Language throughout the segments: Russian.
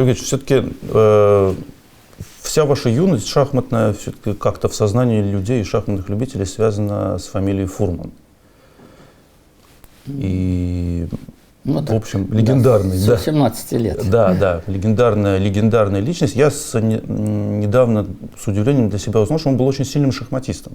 Ильич, все-таки вся ваша юность шахматная все-таки как-то в сознании людей, шахматных любителей, связана с фамилией Фурман. И, ну, в общем, легендарный. Да, с 17 лет. Да, легендарная личность. Я недавно с удивлением для себя узнал, что он был очень сильным шахматистом,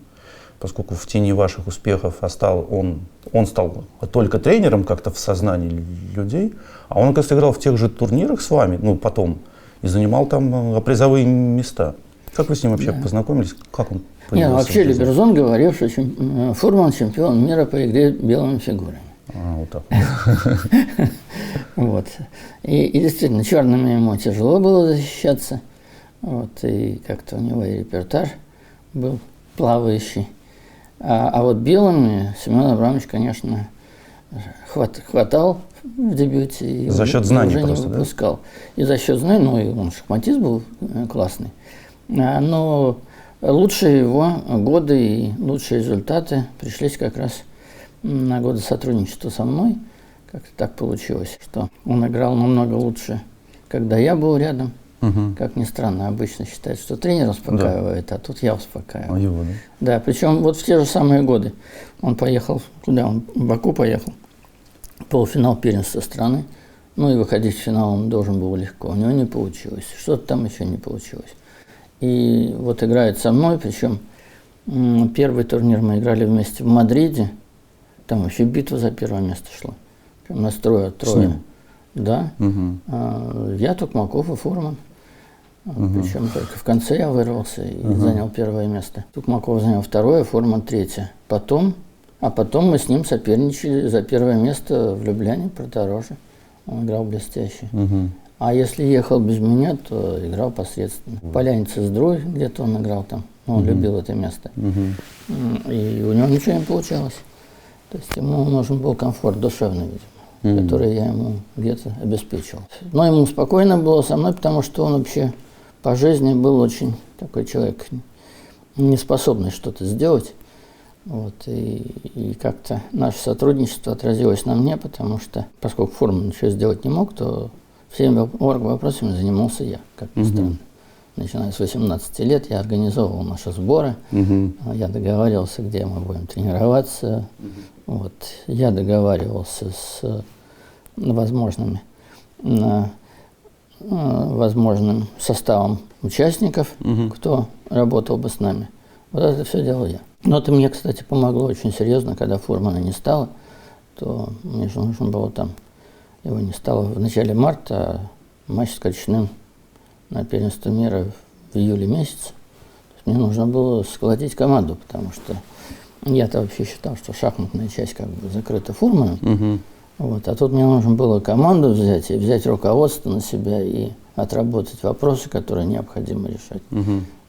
поскольку в тени ваших успехов он стал только тренером как-то в сознании людей, а он, оказывается, играл в тех же турнирах с вами, ну, потом, и занимал там призовые места. Как вы с ним вообще познакомились? Как он появился? Вообще Либерзон говорил, что Фурман чемпион мира по игре белыми фигурами. Вот так. Вот. И действительно, черными ему тяжело было защищаться. Вот. И как-то у него и репертуар был плавающий. А вот белыми Семен Абрамович, конечно, хватал в дебюте. И за счет знаний уже просто, не выпускал. Да? И за счет знаний, ну и он шахматист был классный. Но лучшие его годы и лучшие результаты пришлись как раз на годы сотрудничества со мной. Как-то так получилось, что он играл намного лучше, когда я был рядом. Как ни странно, обычно считают, что тренер успокаивает, да. А тут я успокаиваю. Его, да? Да, причем вот в те же самые годы он поехал, куда он, в Баку поехал, полуфинал первенства страны, ну и выходить в финал он должен был легко, у него не получилось, что-то там еще не получилось. И вот играет со мной, причем первый турнир мы играли вместе в Мадриде, там вообще битва за первое место шла, прям нас трое. Да, я, Тукмаков и Фурман. Причем только в конце я вырвался и занял первое место. Тукмаков занял второе, Фурман третье. Потом мы с ним соперничали за первое место в Любляне, Портороже. Он играл блестяще. А если ехал без меня, то играл посредственно. Поляница с Друй, где-то он играл там. Он любил это место. И у него ничего не получалось. То есть ему нужен был комфорт душевный, видимо, который я ему где-то обеспечивал. Но ему спокойно было со мной, потому что он вообще по жизни был очень такой человек, неспособный что-то сделать. Вот, и как-то наше сотрудничество отразилось на мне, потому что, поскольку Фурман ничего сделать не мог, то всеми вопросами занимался я, как ни странно. Начиная с 18 лет я организовывал наши сборы, я договаривался, где мы будем тренироваться, вот, я договаривался с возможным составом участников, кто работал бы с нами. Вот это все делал я. Но это мне, кстати, помогло очень серьезно, когда Фурмана не стало, то мне же нужно было там, его не стало в начале марта, а матч с Кочным на первенство мира в июле месяце. Мне нужно было сколотить команду, потому что я-то вообще считал, что шахматная часть как бы закрыта Фурманом. Вот, а тут мне нужно было команду взять и взять руководство на себя и отработать вопросы, которые необходимо решать.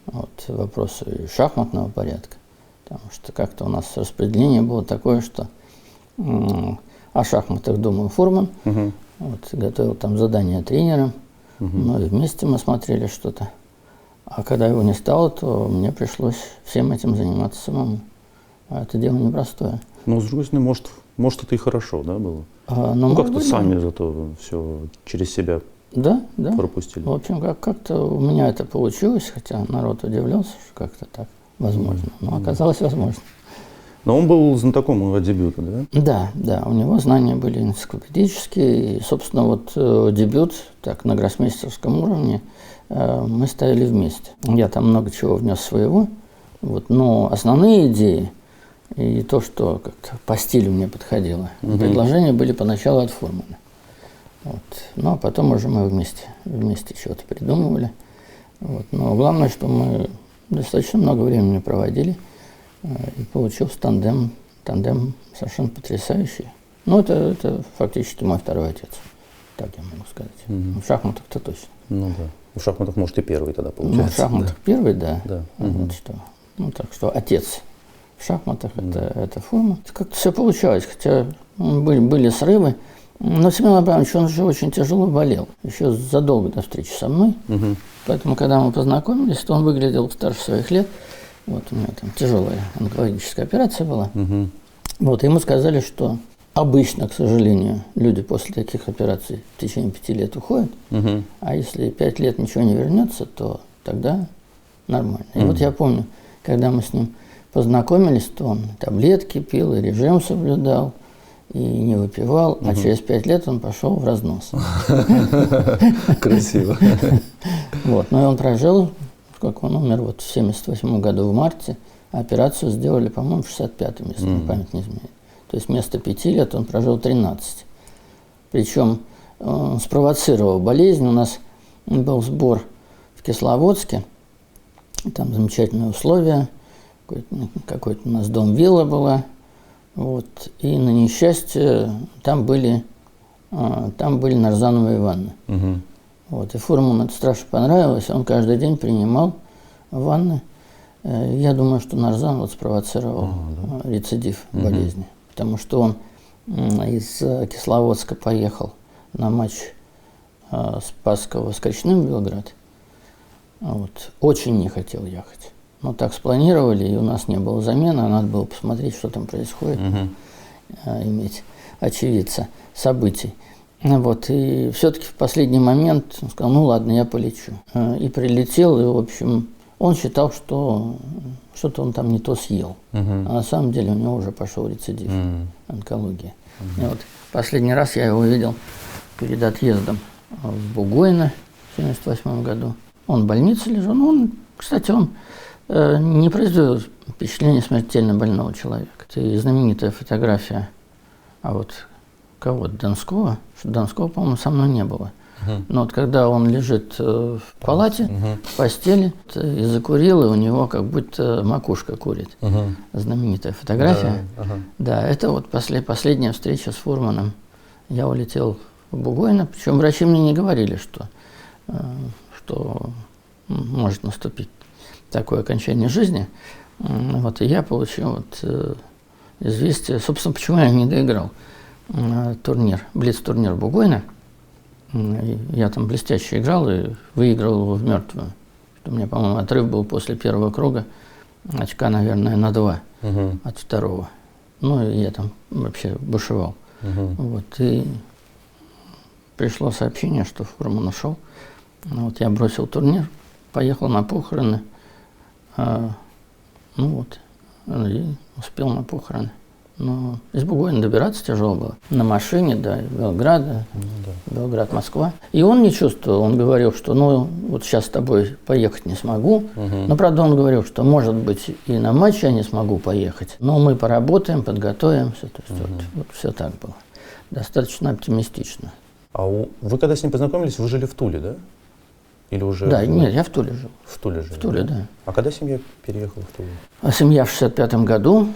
Вот, вопросы шахматного порядка. Потому что как-то у нас распределение было такое, что о шахматах думал Фурман, вот, готовил там задания тренерам, ну и вместе мы смотрели что-то. А когда его не стало, то мне пришлось всем этим заниматься самому. А это дело непростое. Но, с другой стороны, может это и хорошо, да, было? Ну, как-то сами зато все через себя пропустили. В общем, как-то у меня это получилось, хотя народ удивлялся, что как-то так возможно. Но оказалось возможно. Но он был знатоком его дебюта, да? Да, у него знания были энциклопедические. И, собственно, вот дебют так на гроссмейстерском уровне мы ставили вместе. Я там много чего внес своего, вот, но основные идеи и то, что как-то по стилю мне подходило, предложения были поначалу от Фурмана. Вот. Ну, а потом уже мы вместе чего-то придумывали. Вот. Но главное, что мы достаточно много времени проводили, и получился тандем совершенно потрясающий. Ну, это фактически мой второй отец, так я могу сказать. В шахматах-то точно. Ну да. В шахматах, может, и первый тогда получается. Ну, в шахматах первый, да. Вот что. Ну, так что отец в шахматах это Фурман. Как-то все получалось, хотя были срывы. Но Семен Абрамович, он же очень тяжело болел, еще задолго до встречи со мной. Поэтому, когда мы познакомились, то он выглядел старше своих лет. Вот у него там тяжелая онкологическая операция была. Вот, ему сказали, что Обычно, к сожалению, люди после таких операций в течение 5 лет уходят, а если 5 лет ничего не вернется, то тогда нормально. И вот я помню, когда мы с ним познакомились, то он таблетки пил, и режим соблюдал, и не выпивал, а через 5 лет он пошел в разнос. Красиво. Вот. Но он прожил, сколько он умер, вот в 1978 году в марте, а операцию сделали, по-моему, в 1965, если мне память не изменяет. То есть вместо 5 лет он прожил 13. Причем он спровоцировал болезнь. У нас был сбор в Кисловодске, там замечательные условия, какой-то у нас дом-вилла была, вот, и на несчастье там были нарзановые ванны. Вот, и Фурману это страшно понравилось, он каждый день принимал ванны. Я думаю, что нарзан вот спровоцировал рецидив болезни, потому что он из Кисловодска поехал на матч Спасского с Кричным в Белград. Вот. Очень не хотел ехать. Но так спланировали, и у нас не было замены, а надо было посмотреть, что там происходит, иметь очевидца событий. Вот. И все-таки в последний момент он сказал, ну ладно, я полечу. И прилетел, и, в общем, он считал, что что-то он там не то съел. А на самом деле у него уже пошел рецидив, онкология. И вот последний раз я его видел перед отъездом в Бугойно в 1978 году. Он в больнице лежал. Ну, кстати, он не произвел впечатление смертельно больного человека. Это и знаменитая фотография, а вот кого-то Донского, что Донского, по-моему, со мной не было. Но вот когда он лежит в палате, в постели, и закурил, и у него как будто макушка курит. Знаменитая фотография. Да, это вот последняя встреча с Фурманом. Я улетел в Бугойно, причем врачи мне не говорили, что может наступить такое окончание жизни. Вот, и я получил вот известие. Собственно, почему я не доиграл турнир, блиц-турнир Бугойно. Я там блестяще играл и выиграл его в мертвую. У меня, по-моему, отрыв был после первого круга, очка, наверное, на 2 от второго. Ну, и я там вообще бушевал. Вот, и пришло сообщение, что Фурман ушел. Вот, я бросил турнир, поехал на похороны. Ну вот, и успел на похороны. Но из Бугойна добираться тяжело было. На машине до Белграда, Белград, Москва. И он не чувствовал, он говорил, что ну вот сейчас с тобой поехать не смогу. Но правда он говорил, что может быть и на матч я не смогу поехать, но мы поработаем, подготовимся. То есть вот все так было. Достаточно оптимистично. А вы когда с ним познакомились, вы жили в Туле, да? Или уже? Да, нет, я в Туле жил. В Туле жили? В Туле, да. А когда семья переехала в Тулу? А семья в 1965 году.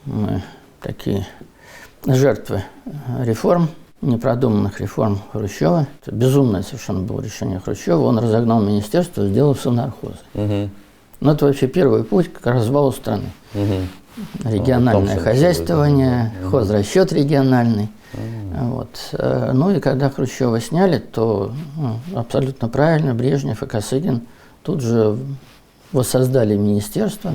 Мы такие жертвы реформ, непродуманных реформ Хрущева. Это безумное совершенно было решение Хрущева. Он разогнал министерство, сделал совнархозы. Но это вообще первый путь к развалу страны. Региональное хозяйствование, хозрасчет региональный. Вот. Ну и когда Хрущева сняли, то абсолютно правильно Брежнев и Косыгин тут же воссоздали министерство.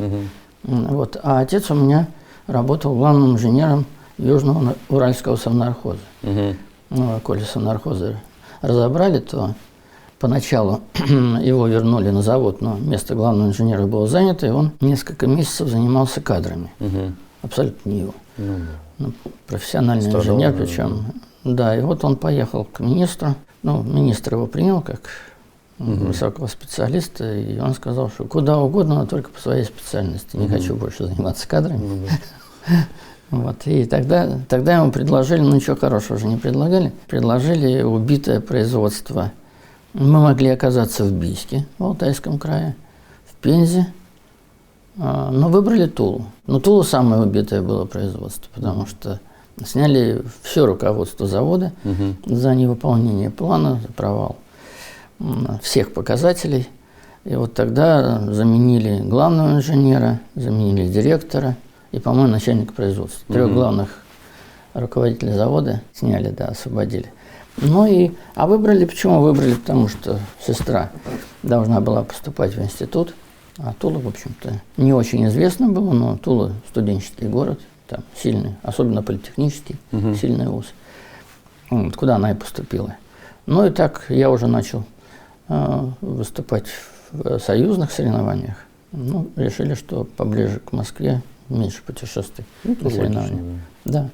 Вот. А отец у меня работал главным инженером Южного Уральского совнархоза. Ну, коли совнархозы разобрали, то поначалу его вернули на завод, но место главного инженера было занято, и он несколько месяцев занимался кадрами. Абсолютно не его. Ну, профессиональный инженер, причем. Да, и вот он поехал к министру. Ну, министр его принял как высокого специалиста, и он сказал, что куда угодно, но только по своей специальности. Не хочу больше заниматься кадрами. Вот. И тогда ему предложили, ну ничего хорошего же не предлагали, предложили убитое производство. Мы могли оказаться в Бийске, в Алтайском крае, в Пензе, но выбрали Тулу. Но Тула самое убитое было производство, потому что сняли все руководство завода за невыполнение плана, за провал всех показателей. И вот тогда заменили главного инженера, заменили директора и, по-моему, начальника производства. 3 главных руководителей завода сняли, да, освободили. Ну и, а выбрали, почему выбрали? Потому что сестра должна была поступать в институт, а Тула, в общем-то, не очень известно было, но Тула студенческий город, там сильный, особенно политехнический, сильный вуз. Вот, куда она и поступила. Ну и так я уже начал выступать в союзных соревнованиях. Ну, решили, что поближе к Москве меньше путешествий на соревнования. Да.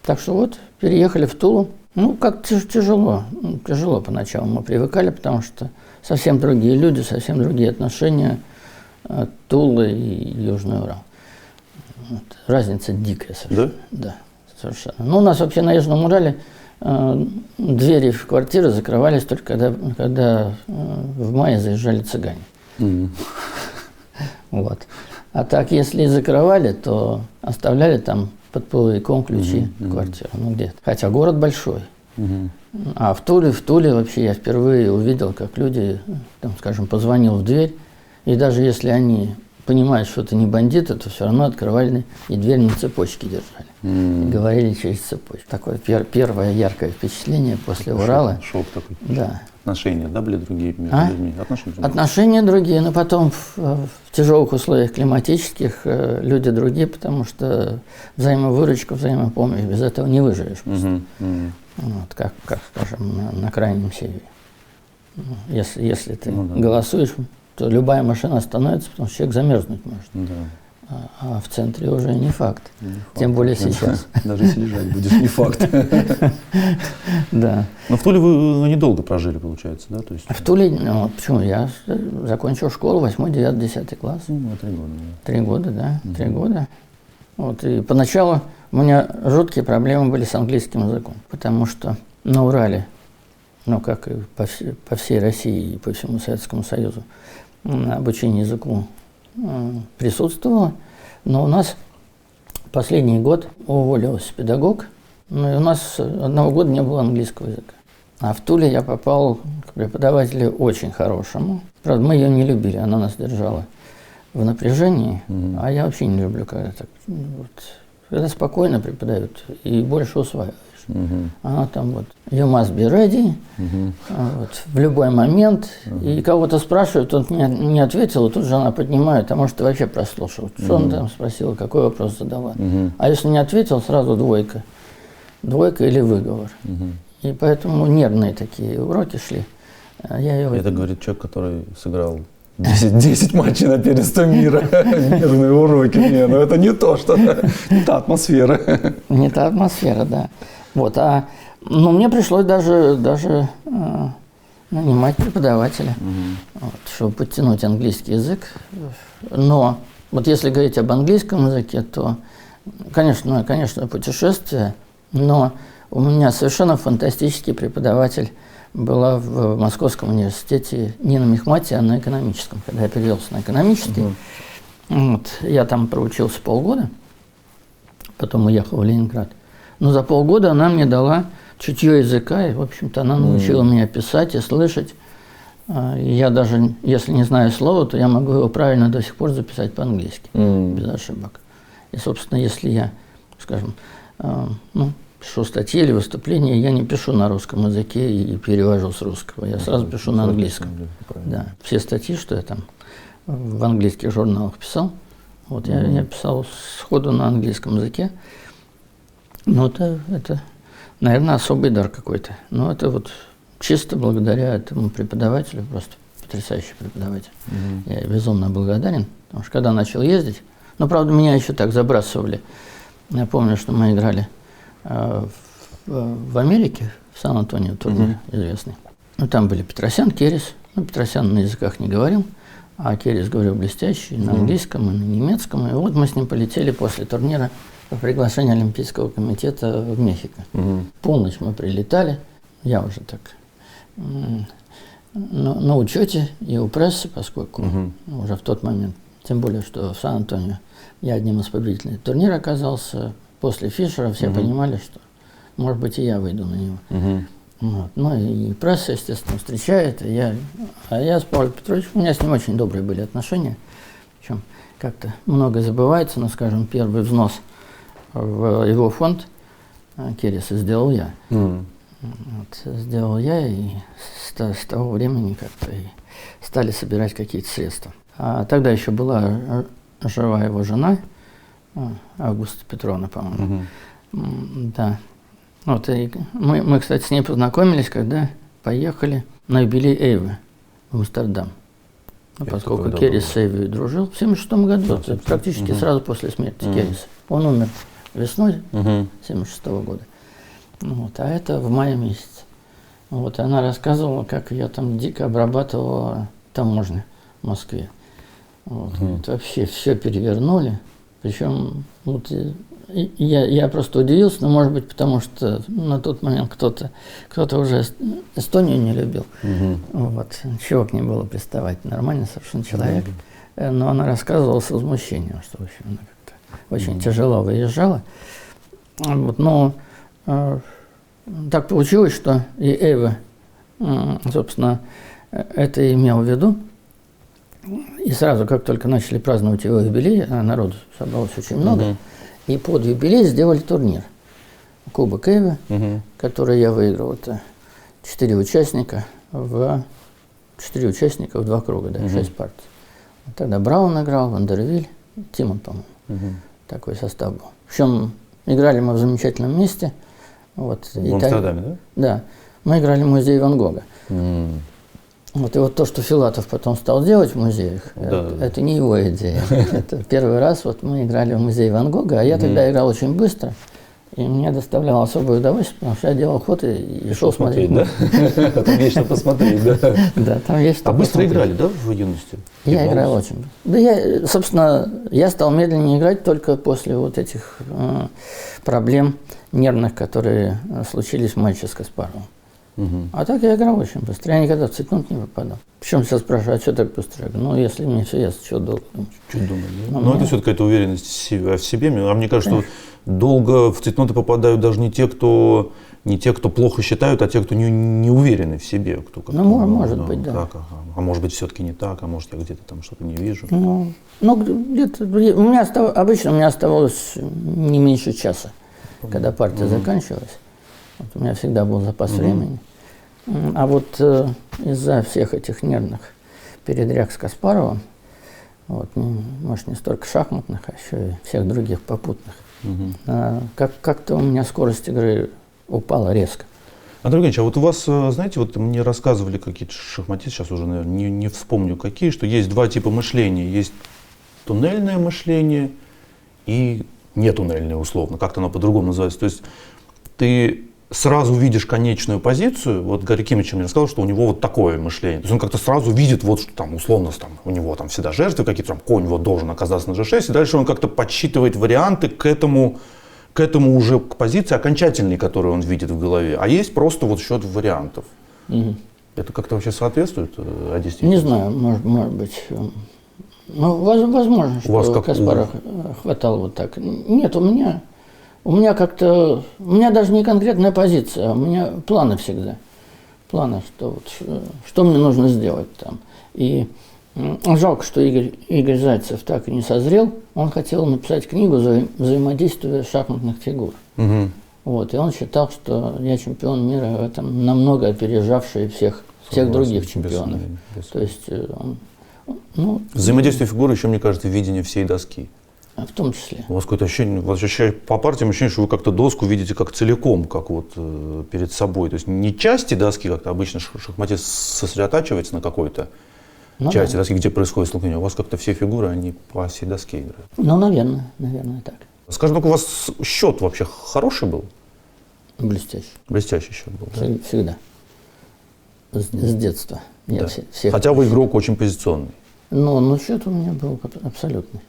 Так что вот, переехали в Тулу. Ну, как тяжело. Тяжело поначалу мы привыкали, потому что совсем другие люди, совсем другие отношения Тулы и Южный Урал. Вот. Разница дикая совершенно. Да? Да, совершенно. Ну, у нас вообще на Южном Урале двери в квартиры закрывались только когда в мае заезжали цыгане. Вот. А так, если и закрывали, то оставляли там под половиком ключи в квартиру. Ну, где-то. Хотя город большой. А в Туле вообще я впервые увидел, как люди, там, скажем, позвонил в дверь, и даже если они понимают, что это не бандиты, то все равно открывали и дверь на цепочке держали. И говорили через цепочку. Такое первое яркое впечатление после Урала. Шок такой. Да. Отношения, да, были другие между людьми? Отношения другие, но потом в тяжелых условиях климатических люди другие, потому что взаимовыручка, взаимопомощь, без этого не выживешь. Вот, как скажем, на Крайнем Севере. Если ты голосуешь, то любая машина остановится, потому что человек замерзнуть может. Да. А в центре уже не факт. Тем более сейчас. Даже если лежать будешь, не факт. Да. Но в Туле вы недолго прожили, получается, да? То есть... В Туле, ну, почему? Я закончил школу, 8, 9, 10 класс. 3 года. 3 года, да, 3 года. Вот, и поначалу у меня жуткие проблемы были с английским языком, потому что на Урале, ну, как и по всей России и по всему Советскому Союзу, обучение языку присутствовало, но у нас последний год уволился педагог, ну, и у нас 1 года не было английского языка. А в Туле я попал к преподавателю очень хорошему. Правда, мы ее не любили, она нас держала в напряжении, а я вообще не люблю, когда так, вот, когда спокойно преподают и больше усваиваешь. Она там вот you must be ready, вот, в любой момент, и кого-то спрашивают, он не ответил, и тут же она поднимает, а может, ты вообще прослушал, что он там спросил, какой вопрос задала. А если не ответил, сразу двойка или выговор. И поэтому нервные такие уроки шли. Это говорит человек, который сыграл 10 матчей на первенство мира, нервные уроки. Не, ну это не то, что не та атмосфера. Не та атмосфера, да. Вот, ну, мне пришлось даже нанимать преподавателя, вот, чтобы подтянуть английский язык. Но вот если говорить об английском языке, то, конечно, путешествие, но у меня совершенно фантастический преподаватель была в Московском университете не на мехмате, а на экономическом. Когда я перевелся на экономический, вот, я там проучился полгода, потом уехал в Ленинград. Но за полгода она мне дала чутье языка, и, в общем-то, она научила меня писать и слышать. Я даже, если не знаю слова, то я могу его правильно до сих пор записать по-английски, без ошибок. И, собственно, если я, скажем, пишу статьи или выступления, я не пишу на русском языке и перевожу с русского, я сразу пишу на английском. Да. Все статьи, что я там в английских журналах писал, вот я писал сходу на английском языке. Ну, это, наверное, особый дар какой-то. Но это вот чисто благодаря этому преподавателю, просто потрясающий преподаватель. Я безумно благодарен, потому что когда начал ездить, ну, правда, меня еще так забрасывали. Я помню, что мы играли в Америке, в Сан-Антонио, турнир известный. Ну, там были Петросян, Керес. Ну, Петросян на языках не говорил, а Керес говорил блестяще на английском и на немецком. И вот мы с ним полетели после турнира по приглашению Олимпийского комитета в Мехико. Полночь мы прилетали, я уже так на учете и у прессы, поскольку уже в тот момент, тем более, что в Сан-Антонио я одним из победителей турнира оказался. После Фишера все понимали, что, может быть, и я выйду на него. Вот. Ну и пресса, естественно, встречает. А я с Павлом Петровичем, у меня с ним очень добрые были отношения. Причем как-то много забывается, но, скажем, первый взнос в его фонд Кереса сделал я. Вот, сделал я, и с того времени как-то и стали собирать какие-то средства. А тогда еще была жива его жена, Августа Петровна, по-моему. Да. Вот, и мы, кстати, с ней познакомились, когда поехали на юбилей Эйвы в Амстердам. Поскольку Керрис с Эйвой дружил в 1976 году, это практически сразу после смерти Керриса. Он умер весной 1976 года. Вот, а это в мае месяце. Вот, и она рассказывала, как я там дико обрабатывала таможню в Москве. Вот, вот, вообще все перевернули. Причем вот, я просто удивился, но может быть потому, что на тот момент кто-то уже Эстонию не любил. Вот, чего к ней было приставать, нормальный совершенно человек. Но она рассказывала с возмущением, что в общем, она как-то очень тяжело выезжала. Вот, но так получилось, что и Эйва, собственно, это имел в виду. И сразу, как только начали праздновать его юбилей, а народу собралось очень много, и под юбилей сделали турнир. Кубок Эйвы, который я выиграл. Это 4 участника в 2 круга, да, 6 партий. Тогда Браун играл, Вандервиль, Тимон, по-моему. Такой состав был. Причем играли мы в замечательном месте. Вот, в Амстердаме, да? Да. Мы играли в музее Ван Гога. Вот, и вот то, что Филатов потом стал делать в музеях, это не его идея. Это первый раз вот мы играли в музее Ван Гога, а я тогда играл очень быстро. И мне доставляло особое удовольствие, потому что я делал ход и шел смотреть. Да? Там есть что посмотреть, да? Да, там есть что посмотреть. А быстро играли, да, в юности? Я играл очень быстро. Да я, собственно, я стал медленнее играть только после вот этих проблем нервных, которые случились в матче с Каспаровым. А так я играл очень быстро. Я никогда в цейтнот не попадал. Причем сейчас спрашивают, а что так быстро? Я говорю, ну, если мне все ясно, что долго думать? Чуть думать, да? Но это все какая-то уверенность в себе. А мне кажется, что долго в цейтноты попадают даже не те, кто плохо считают, а те, кто не уверены в себе. Кто ну, может быть, да. А может быть, все-таки не так, а может, я где-то там что-то не вижу. Ну где-то обычно у меня оставалось не меньше часа, когда партия заканчивалась. Вот у меня всегда был запас времени. А вот из-за всех этих нервных передряг с Каспаровым, вот, может, не столько шахматных, а еще и всех других попутных, как-то у меня скорость игры упала резко. Андрей Евгеньевич, а вот у вас, знаете, вот мне рассказывали какие-то шахматисты, сейчас уже, наверное, не вспомню какие, что есть 2 типа мышления. Есть туннельное мышление и нетуннельное, условно, как-то оно по-другому называется. То есть ты сразу видишь конечную позицию. Вот Гарри Кимович мне рассказал, что у него вот такое мышление. То есть он как-то сразу видит, вот что там условно там, у него там всегда жертвы какие-то, там конь вот должен оказаться на g6, и дальше он как-то подсчитывает варианты к этому уже к позиции окончательной, которую он видит в голове. А есть просто вот счет вариантов. Это как-то вообще соответствует действительности? Не знаю, может быть. Ну, возможно, что Каспаров хватало вот так. Нет, у меня как-то, у меня даже не конкретная позиция, а у меня планы всегда. Планы, что мне нужно сделать там. И жалко, что Игорь Зайцев так и не созрел. Он хотел написать книгу «Взаимодействие шахматных фигур». Вот, и он считал, что я чемпион мира в этом, намного опережавший всех других чемпионов. То есть, взаимодействие фигуры еще, мне кажется, видение всей доски. В том числе. У вас какое-то ощущение, по партиям ощущение, что вы как-то доску видите как целиком, как вот перед собой. То есть не части доски, как-то обычно шахматист сосредотачивается на какой-то части доски, где происходит столкновение. У вас как-то все фигуры, они по всей доске играют. Ну, наверное, так. Скажем так, у вас счет вообще хороший был? Блестящий. Блестящий счет был, да? Всегда. С детства. Да. Хотя вы игрок очень позиционный. Но счет у меня был абсолютный.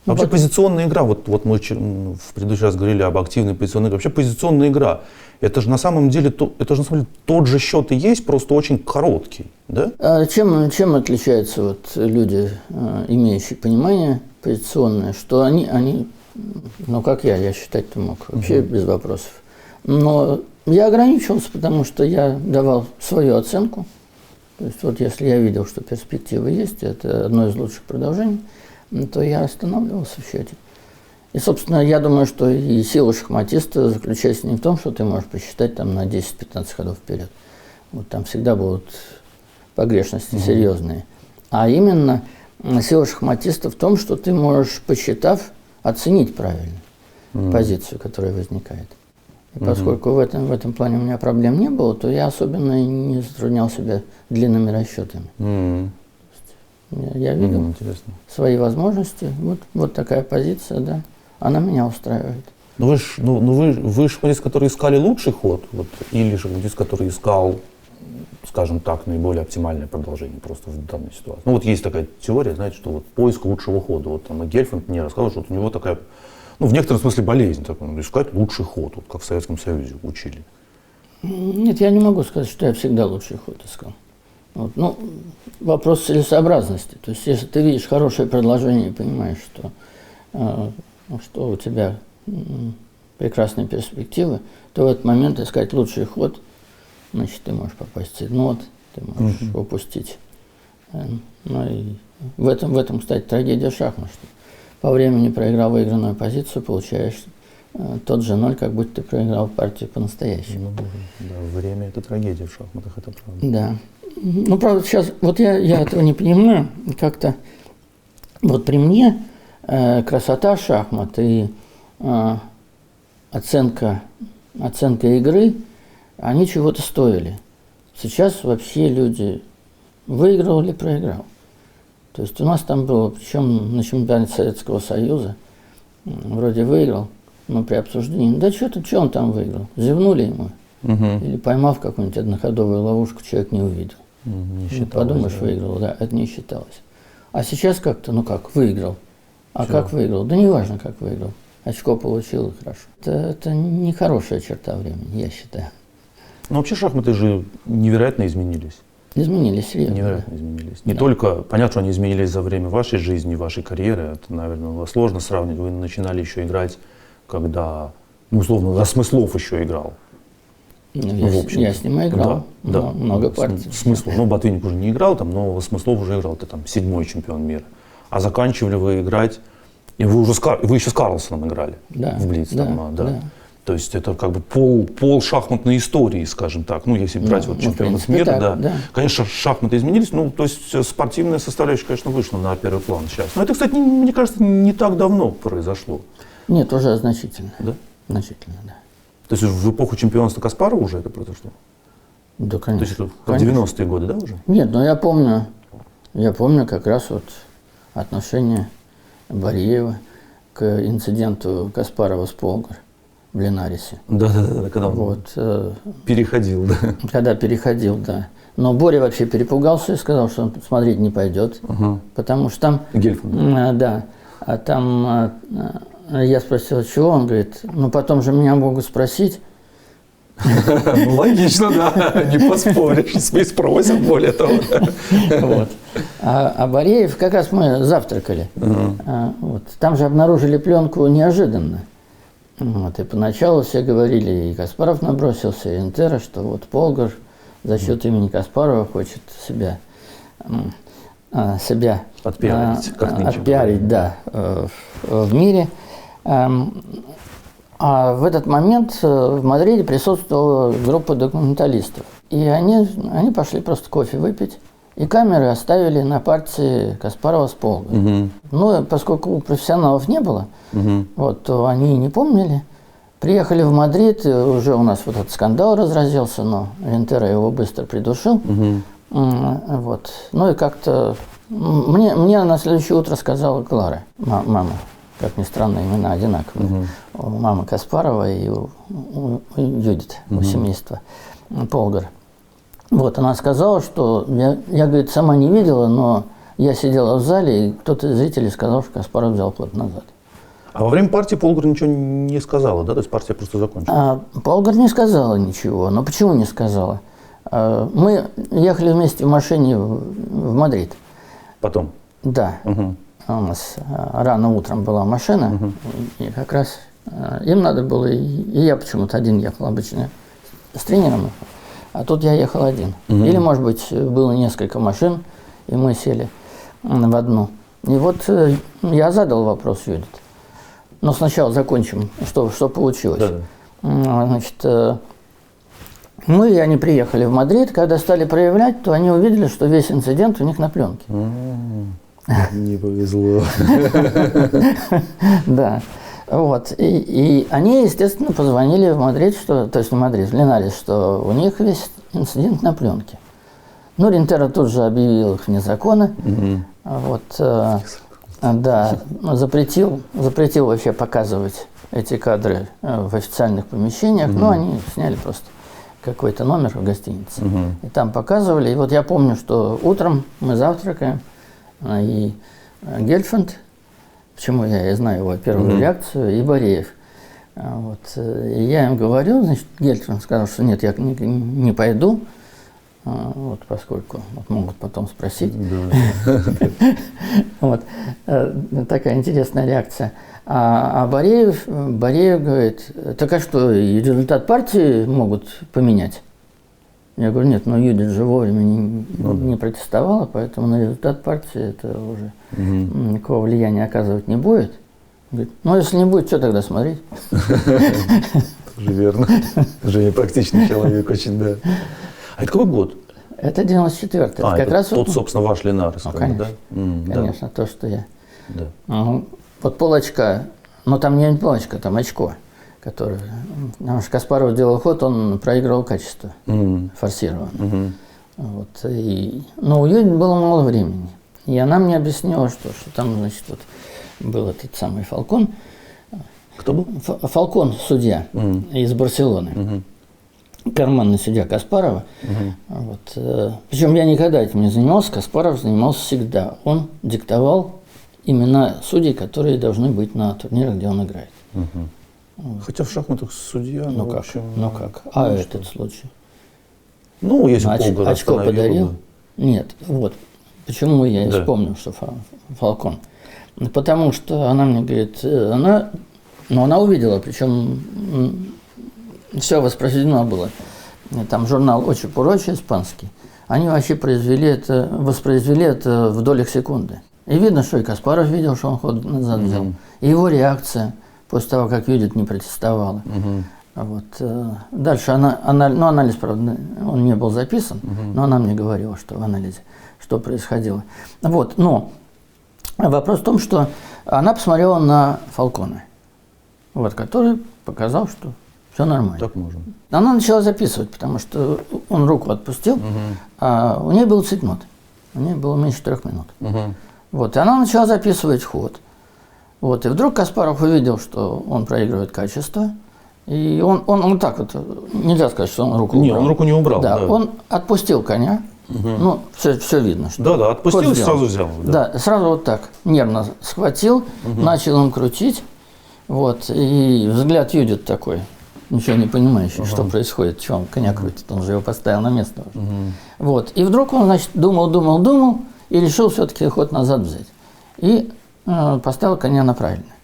Вообще позиционная игра, вот мы в предыдущий раз говорили об активной позиционной игре, вообще позиционная игра, это же на самом деле тот же счет и есть, просто очень короткий, да? А чем отличаются вот люди, имеющие понимание позиционное, что они ну как я считать-то мог, вообще без вопросов. Но я ограничивался, потому что я давал свою оценку. То есть вот если я видел, что перспективы есть, это одно из лучших продолжений, то я останавливался в счете. И, собственно, я думаю, что и сила шахматиста заключается не в том, что ты можешь посчитать там на 10-15 ходов вперед. Вот там всегда будут погрешности серьезные. А именно сила шахматиста в том, что ты можешь, посчитав, оценить правильно позицию, которая возникает. И поскольку в этом плане у меня проблем не было, то я особенно не затруднял себя длинными расчетами. Я видел Интересно. свои возможности. Вот такая позиция, да. Она меня устраивает. Ну вы шахматист, который искали лучший ход, вот, или шахматист, который искал, скажем так, наиболее оптимальное продолжение просто в данной ситуации. Ну вот есть такая теория, знаете, что вот поиск лучшего хода. Вот там Гельфанд мне рассказывал, что вот у него такая, ну в некотором смысле болезнь, так, искать лучший ход, вот, как в Советском Союзе учили. Нет, я не могу сказать, что я всегда лучший ход искал. Вот. Ну, вопрос целесообразности. То есть, если ты видишь хорошее предложение и понимаешь, что у тебя прекрасные перспективы, то в этот момент искать лучший ход, значит, ты можешь попасть в цейтнот, ты можешь упустить. Ну и в этом, кстати, трагедия шахмат, что по времени проиграв выигранную позицию, получаешь тот же ноль, как будто ты проиграл партию по-настоящему. Да, время – это трагедия в шахматах, это правда. Да. Ну, правда, сейчас, вот я этого не понимаю, как-то, вот при мне красота шахмат и оценка игры, они чего-то стоили. Сейчас вообще люди выиграл или проиграл. То есть у нас там было, причем на чемпионате Советского Союза, вроде выиграл, но при обсуждении, да что он там выиграл, зевнули ему. Или поймав какую-нибудь одноходовую ловушку, человек не увидел. Не считалось, Подумаешь, да. выиграл, да, это не считалось. А сейчас как-то, ну как, выиграл. А как выиграл? Да неважно, как выиграл. Очко получил, и хорошо. Это нехорошая черта времени, я считаю. Но вообще шахматы же невероятно изменились. Изменились, серьезно. Невероятно изменились. Не только, понятно, что они изменились за время вашей жизни, вашей карьеры. Это, наверное, сложно сравнить. Вы начинали еще играть, когда, ну, условно, за Смыслов еще играл. Ну, я с ним и играл. Да, Много партий. Смыслов. Ну, Ботвинник уже не играл, там, но Смыслов уже играл. Ты там 7-й чемпион мира. А заканчивали вы играть, и вы еще с Карлсоном играли в Блиц. Да. То есть это как бы пол шахматной истории, скажем так. Ну, если брать вот чемпионов мира, да. Конечно, шахматы изменились. Ну, то есть спортивная составляющая, конечно, вышла на первый план сейчас. Но это, кстати, мне кажется, не так давно произошло. Нет, уже значительно. Да? Значительно, да. То есть в эпоху чемпионства Каспарова уже это произошло? Да, конечно. То есть это в 90-е годы, да, уже? Нет, но я помню как раз вот отношение Бариева к инциденту Каспарова с Полгар в Линарисе. Да, когда он переходил, да. Когда переходил, да. Но Боря вообще перепугался и сказал, что он смотреть не пойдет, потому что там... Гельфанд. Да. А там я спросил, чего? Он говорит, ну потом же меня могут спросить. Ну, логично, да, не поспоришь, и спросят, более того. Вот. А Бареев, как раз мы завтракали. Вот. Там же обнаружили пленку неожиданно. Вот. И поначалу все говорили, и Каспаров набросился, и Интера, что вот Полгар за счет имени Каспарова хочет себя отпиарить, да, в мире. А в этот момент в Мадриде присутствовала группа документалистов. И они пошли просто кофе выпить. И камеры оставили на партии Каспарова с Полгаром. Ну, поскольку профессионалов не было, вот, то они не помнили. Приехали в Мадрид, и уже у нас вот этот скандал разразился, но Вентера его быстро придушил. Вот. Ну и как-то мне на следующее утро сказала Клара, мама. Как ни странно, имена одинаковые. У мамы Каспарова и у Юдит, у семейства Полгар. Вот, она сказала, что я, говорит, сама не видела, но я сидела в зале, и кто-то из зрителей сказал, что Каспаров взял ход назад. А во время партии Полгар ничего не сказала, да? То есть партия просто закончилась? Полгар не сказала ничего. Но почему не сказала? Мы ехали вместе в машине в Мадрид. Потом? Да. У нас рано утром была машина, и как раз им надо было, и я почему-то один ехал обычно с тренером, а тут я ехал один. Или, может быть, было несколько машин, и мы сели в одну. И вот я задал вопрос Юдит. Но сначала закончим, что получилось. Значит, ну и они приехали в Мадрид, когда стали проявлять, то они увидели, что весь инцидент у них на пленке. Не повезло. Да. Вот. И они, естественно, позвонили в Мадрид, что, то есть не Мадрид, в Линарес, что у них весь инцидент на пленке. Ну, Рентеро тут же объявил их вне закона. Вот, да, запретил вообще показывать эти кадры в официальных помещениях. Но они сняли просто какой-то номер в гостинице. И там показывали. И вот я помню, что утром мы завтракаем, и Гельфанд, почему я знаю его первую реакцию, и Бореев. Вот. И я им говорю, значит, Гельфанд сказал, что нет, я не пойду, вот, поскольку вот, могут потом спросить. Вот. Такая интересная реакция. А Бореев говорит, так а что, и результат партии могут поменять? Я говорю, нет, но Юдит же вовремя не протестовала, поэтому на результат партии это уже никакого влияния оказывать не будет. Говорит, ну если не будет, что тогда смотреть? Тоже верно. Женя практичный человек очень, да. А это какой год? Это 94-й. А, это раз тот, собственно, ваш Линарес, конечно, да? Конечно, то, что я. Да. Вот полочка, но там не полочка, там очко, которое. Потому что Каспаров делал ход, он проигрывал качество, форсированно. Вот, но у Юдит было мало времени. И она мне объяснила, что там, значит, вот был этот самый Фалкон. Кто был? Фалкон, судья из Барселоны. Карманный судья Каспарова. Вот. Причем я никогда этим не занимался, Каспаров занимался всегда. Он диктовал имена судей, которые должны быть на турнирах, где он играет. Вот. Хотя в шахматах судья, ну как? общем, ну как? А этот случай? Ну, если полгода очко подарил? Нет. Вот. Почему я вспомнил, что Фалкон? Потому что она мне говорит, она увидела, причем все воспроизведено было. Там журнал «Очи por очи» испанский. Они вообще воспроизвели это в долях секунды. И видно, что и Каспаров видел, что он ход назад взял. И его реакция после того, как Юдит не протестовала. Вот. Дальше анализ, правда, он не был записан, но она мне говорила, что в анализе, что происходило. Вот. Но вопрос в том, что она посмотрела на Фалкона, вот, который показал, что все нормально. Так можно. Она начала записывать, потому что он руку отпустил, а у нее был цейтнот. У нее было меньше 3 минут. Вот, и она начала записывать ход. Вот, и вдруг Каспаров увидел, что он проигрывает качество. И он вот так вот, нельзя сказать, что он руку убрал. Нет, он руку не убрал. Да, он отпустил коня. Ну, все видно. Что да, отпустил и сразу взял. Да, сразу вот так, нервно схватил, начал им крутить. Вот, и взгляд Юдит такой, ничего не понимающий, что происходит, чего он коня крутит, он же его поставил на место. Вот, и вдруг он, значит, думал, и решил все-таки ход назад взять. И поставил коня на правильное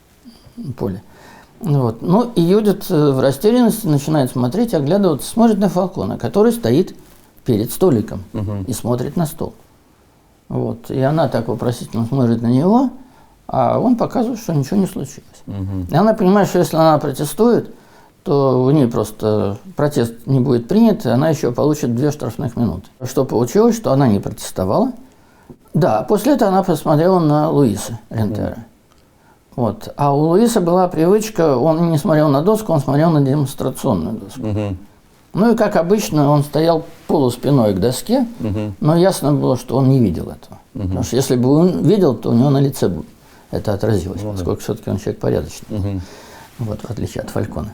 поле. Вот. Ну, и Юдит в растерянности начинает смотреть, оглядываться, смотрит на Фалкона, который стоит перед столиком и смотрит на стол. Вот. И она так вопросительно смотрит на него, а он показывает, что ничего не случилось. И она понимает, что если она протестует, то у нее просто протест не будет принят, и она еще получит 2 штрафных минуты. Что получилось, что она не протестовала. Да, после этого она посмотрела на Луиса Рентеро. Вот. А у Луиса была привычка, он не смотрел на доску, он смотрел на демонстрационную доску. Ну и, как обычно, он стоял полуспиной к доске, но ясно было, что он не видел этого. Потому что если бы он видел, то у него на лице бы это отразилось, поскольку все-таки он человек порядочный. Вот, в отличие от Фалькона.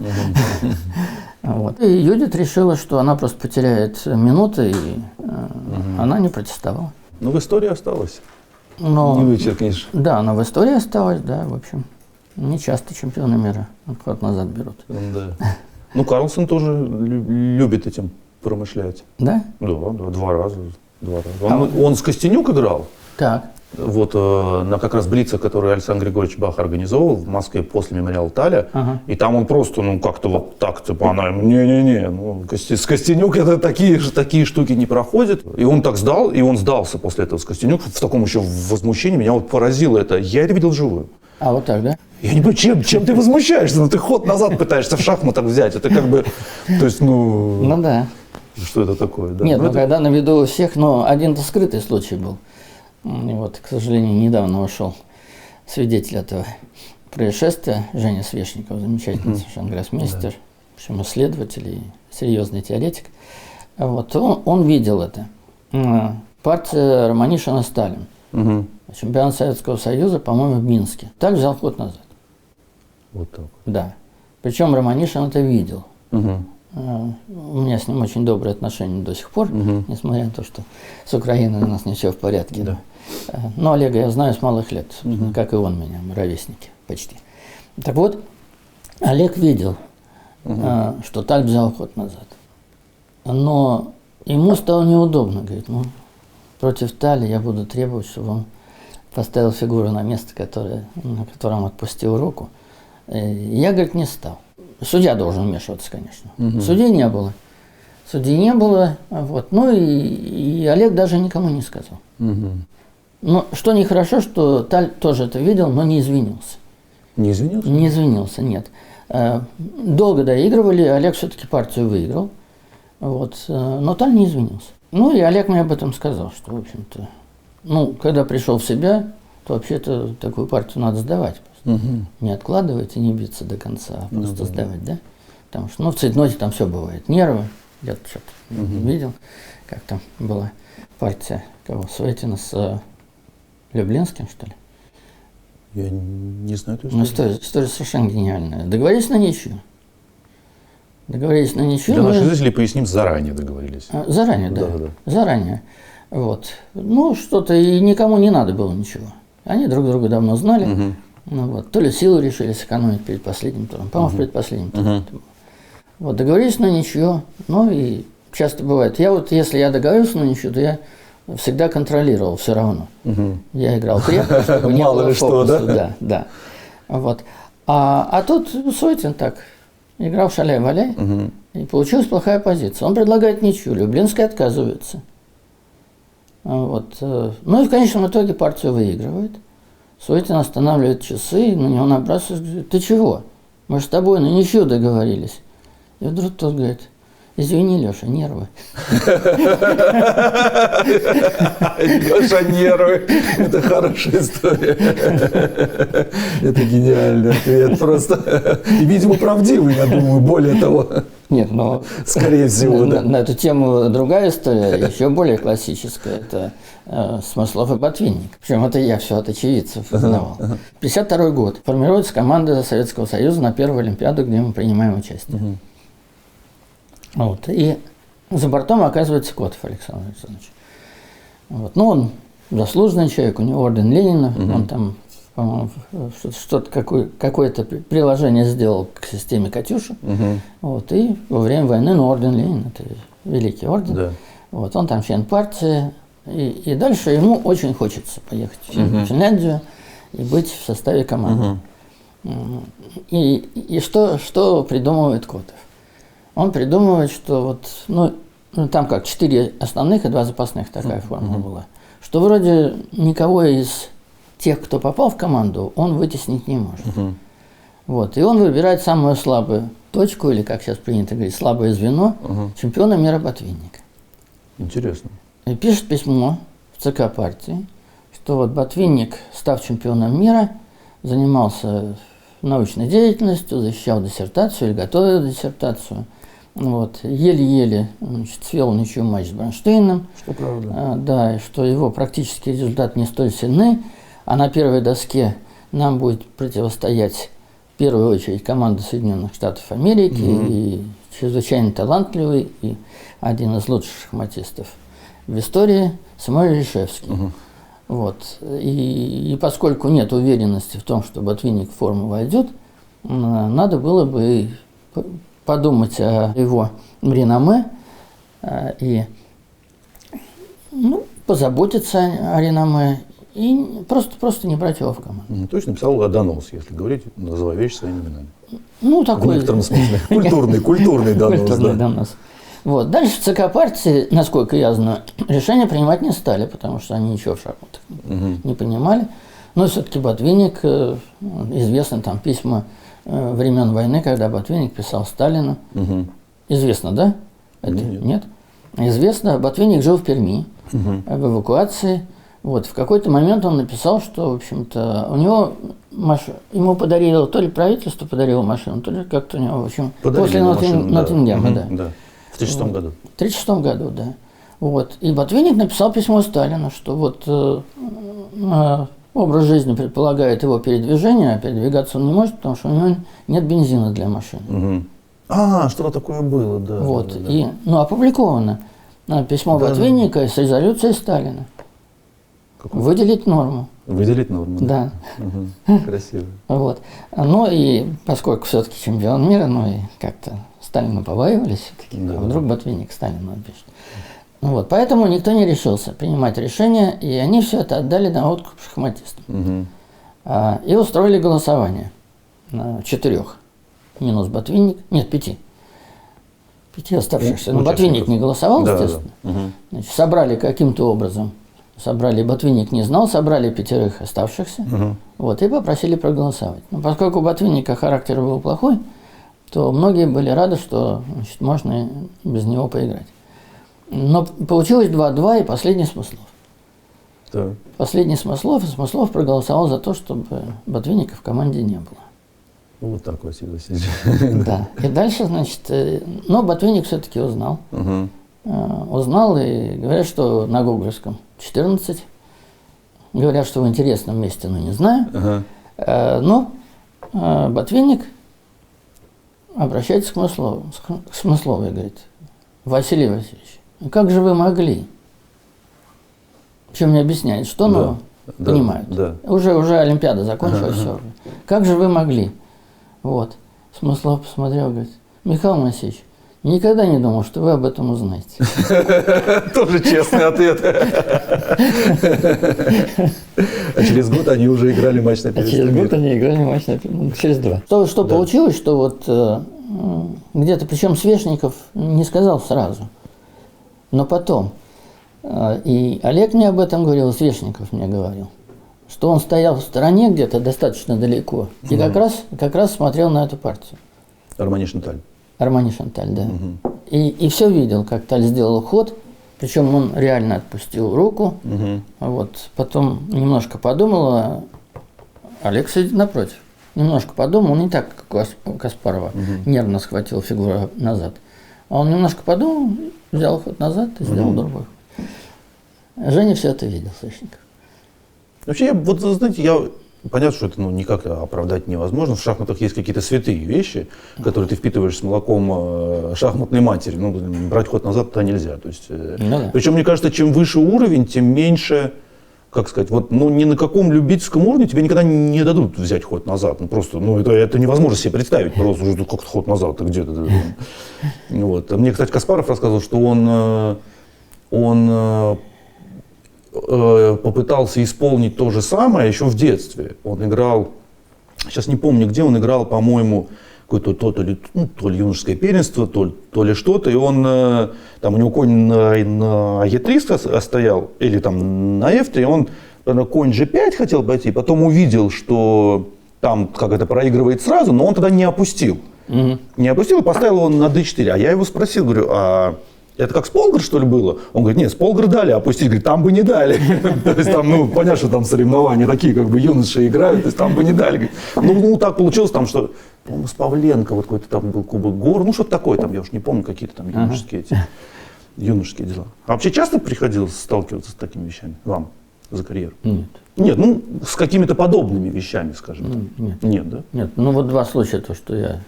Вот. И Юдит решила, что она просто потеряет минуты, и она не протестовала. Ну, в истории осталось. Но, не вычеркнешь. Да, но в истории осталось, да, в общем. Не часто чемпионы мира ход назад берут. Да. Ну, Карлсон тоже любит этим промышлять. Да? Да, 2 раза. Он с Костенюк играл. Так. Вот на как раз блицах, который Александр Григорьевич Бах организовал в Москве после мемориала Таля. И там он просто, как-то вот так, типа, она, с Костенюк это такие штуки не проходят. И он так сдал, и он сдался после этого с Костенюк в таком еще возмущении. Меня вот поразило это. Я это видел вживую. А вот так, да? Я не понимаю, чем ты возмущаешься? Ты ход назад пытаешься в шахматах взять. Это как бы, то есть, Ну да. Что это такое? Да? Нет, когда на виду у всех, один-то скрытый случай был. И вот, к сожалению, недавно ушел свидетель этого происшествия, Женя Свешников, замечательный совершенно гроссмейстер, в общем, исследователь и серьезный теоретик. Вот, он видел это. Партия Романишина-Сталин. Чемпионат Советского Союза, по-моему, в Минске. Так взял ход назад. Вот так. Да. Причем Романишин это видел. У меня с ним очень добрые отношения до сих пор, несмотря на то, что с Украиной у нас не все в порядке. Да. Но Олега я знаю с малых лет, как и он меня, мы ровесники почти. Так вот, Олег видел, что так взял ход назад. Но ему стало неудобно. Говорит, ну, против Тали я буду требовать, чтобы он поставил фигуру на место, на котором отпустил руку. Я, говорит, не стал. Судья должен вмешиваться, конечно. Судей не было. Судей не было. Вот. Ну и Олег даже никому не сказал. Но что нехорошо, что Таль тоже это видел, но не извинился. Не извинился? Не извинился, нет. Долго доигрывали, Олег все-таки партию выиграл. Вот. Но Таль не извинился. Ну и Олег мне об этом сказал, что, в общем-то, ну, когда пришел в себя, то вообще-то такую партию надо сдавать. Не откладывать и не биться до конца, а просто сдавать, да? Потому что, ну, в цейтноте там все бывает. Нервы, я что-то видел, как там была партия кого? Светина с Люблинским, что ли? Я не знаю эту Ну, историю. история совершенно гениальная. Договорились на ничью. Договорились на ничью. Для наших зрителей поясним, заранее договорились. Заранее, да. Да. Заранее. Вот. Ну, что-то и никому не надо было ничего. Они друг друга давно знали. Ну, вот. То ли силу решили сэкономить перед последним туром. По-моему, в предпоследнем туре. Вот, договорились на ничью. Ну и часто бывает. Я вот, если я договорился на ничью, то я всегда контролировал все равно. Я играл крепко, чтобы не Мало было ли что, фокуса. да? Да. Вот. А тут Сотин так играл шаляй-валяй, и получилась плохая позиция. Он предлагает ничью, Люблинский отказывается. Вот. Ну и в конечном итоге партию выигрывает. Сотин останавливает часы, на него набрасывается, говорит, ты чего? Мы же с тобой на ничью договорились. И вдруг тот говорит, извини, Леша, нервы. Леша, нервы. Это хорошая история. Это гениальный ответ. Просто, и, видимо, правдивый, я думаю, более того. Нет, но скорее всего, да. На эту тему другая история, еще более классическая. Это Смыслов и Ботвинник. Причем это я все от очевидцев узнавал. 1952 год. Формируется команда Советского Союза на первую Олимпиаду, где мы принимаем участие. Вот. И за бортом оказывается Котов Александр Александрович. Вот. Ну, он заслуженный человек, у него орден Ленина, он там, по-моему, что-то какое-то приложение сделал к системе «Катюша». Вот. И во время войны, ну, орден Ленина, это великий орден. Да. Вот. Он там член партии. И дальше ему очень хочется поехать в Финляндию и быть в составе команды. И что придумывает Котов? Он придумывает, что вот, ну там как 4 основных и 2 запасных, такая формула была, что вроде никого из тех, кто попал в команду, он вытеснить не может. Вот, и он выбирает самую слабую точку, или, как сейчас принято говорить, слабое звено, чемпиона мира Ботвинника. Интересно. И пишет письмо в ЦК партии, что вот Ботвинник, став чемпионом мира, занимался научной деятельностью, защищал диссертацию или готовил диссертацию. Вот, еле-еле свел ничью матч с Бронштейном. Что правда. Да, и что его практические результаты не столь сильны, а на первой доске нам будет противостоять в первую очередь команда Соединенных Штатов Америки и чрезвычайно талантливый и один из лучших шахматистов в истории Самуэль Лишевский. Вот. И поскольку нет уверенности в том, что Ботвинник в форму войдет, надо было бы подумать о его реноме и позаботиться о реноме и просто не брать его в команду. То есть написал донос, если говорить, называя вещи своими именами. Ну, такой... В некотором смысле. Культурный донос. Культурный донос. Вот. Дальше в ЦК партии, насколько я знаю, решения принимать не стали, потому что они ничего в шахматах не понимали. Но все-таки Ботвинник, известны там письма времен войны, когда Ботвинник писал Сталину. Известно, да? Это? Нет. Известно, Ботвинник жил в Перми, в эвакуации. Вот, в какой-то момент он написал, что, в общем-то, у него ему подарило, то ли правительство подарило машину, то ли как-то у него, в общем, после Ноттингема, да. Да. В 1936 году. В 1936 году, да. Вот. И Ботвинник написал письмо Сталину, что вот образ жизни предполагает его передвижение, а передвигаться он не может, потому что у него нет бензина для машины. Угу. Что-то такое было, да. Вот. Да, да. И, опубликовано письмо Ботвинника с резолюцией Сталина. Выделить норму. Выделить норму. Да. Угу. Красиво. Вот. Ну и поскольку все-таки чемпион мира, и как-то Сталину побаивались, да. А вдруг Ботвинник Сталину напишет. Вот. Поэтому никто не решился принимать решение, и они все это отдали на откуп шахматистам. Угу. И устроили голосование на 4. Минус Ботвинник. Нет, 5. 5 оставшихся. Но Ботвинник не голосовал, естественно. Да. Угу. Значит, собрали каким-то образом. Ботвинник не знал, собрали 5 оставшихся, вот, и попросили проголосовать. Но поскольку у Ботвинника характер был плохой, то многие были рады, что, значит, можно без него поиграть. Но получилось 2-2, и последний Смыслов. Да. Последний Смыслов, и Смыслов проголосовал за то, чтобы Ботвинника в команде не было. Вот так вот согласись. Да. И дальше, значит, но Ботвинник все-таки узнал. Узнал, и говорят, что на Гоголевском 14. Говорят, что в интересном месте, но не знаю. Но Ботвинник обращается к Смыслову и говорит: Василий Васильевич, как же вы могли? Причем не объясняет, что, но понимают. Да. Уже Олимпиада закончилась, все. Как же вы могли? Вот. Смыслов посмотрел, говорит: Михаил Моисеевич, никогда не думал, что вы об этом узнаете. Тоже честный ответ. А через год они уже играли матч на первенстве мира. Через год они играли матч через 2. Что получилось, что вот где-то, причем Свешников не сказал сразу, но потом. И Олег мне об этом говорил, Свешников мне говорил, что он стоял в стороне где-то достаточно далеко и как раз смотрел на эту партию. Армани Шанталь. Армани Шанталь, да. И все видел, как Таль сделал ход, причем он реально отпустил руку. Вот. Потом немножко подумал, а Олег сидит напротив. Немножко подумал, не так, как у Каспарова, нервно схватил фигуру назад. А он немножко подумал, взял ход назад и сделал другой ход. Женя все это видел, Свешников. Вообще, вот знаете, понятно, что это никак оправдать невозможно. В шахматах есть какие-то святые вещи, которые ты впитываешь с молоком шахматной матери. Брать ход назад-то нельзя. То есть, причем, мне кажется, чем выше уровень, тем меньше, как сказать, ни на каком любительском уровне тебе никогда не дадут взять ход назад. Это невозможно себе представить. Просто уже как-то ход назад-то где-то. Вот. Мне, кстати, Каспаров рассказывал, что он попытался исполнить то же самое еще в детстве. Он играл, сейчас не помню где, он играл, по-моему, какое-то то ли юношеское первенство, то ли что-то, и он, там у него конь на Е3 стоял, или там на F3, он конь G5 хотел пойти, потом увидел, что там как это проигрывает сразу, но он тогда не опустил. Не опустил и поставил его на D4. А я его спросил, говорю, а это как с Полгар, что ли, было? Он говорит, нет, с Полгар дали, опустить, говорит, там бы не дали. То есть там, понятно, что там соревнования такие, как бы юноши играют, то есть там бы не дали. Так получилось там, что, по-моему, с Павленко вот какой-то там был Кубок Гор, что-то такое там, я уж не помню, какие-то там юношеские дела. А вообще часто приходилось сталкиваться с такими вещами вам за карьеру? Нет. Нет, с какими-то подобными вещами, скажем так. Нет. Нет, да? Нет, вот 2 случая, то, что я,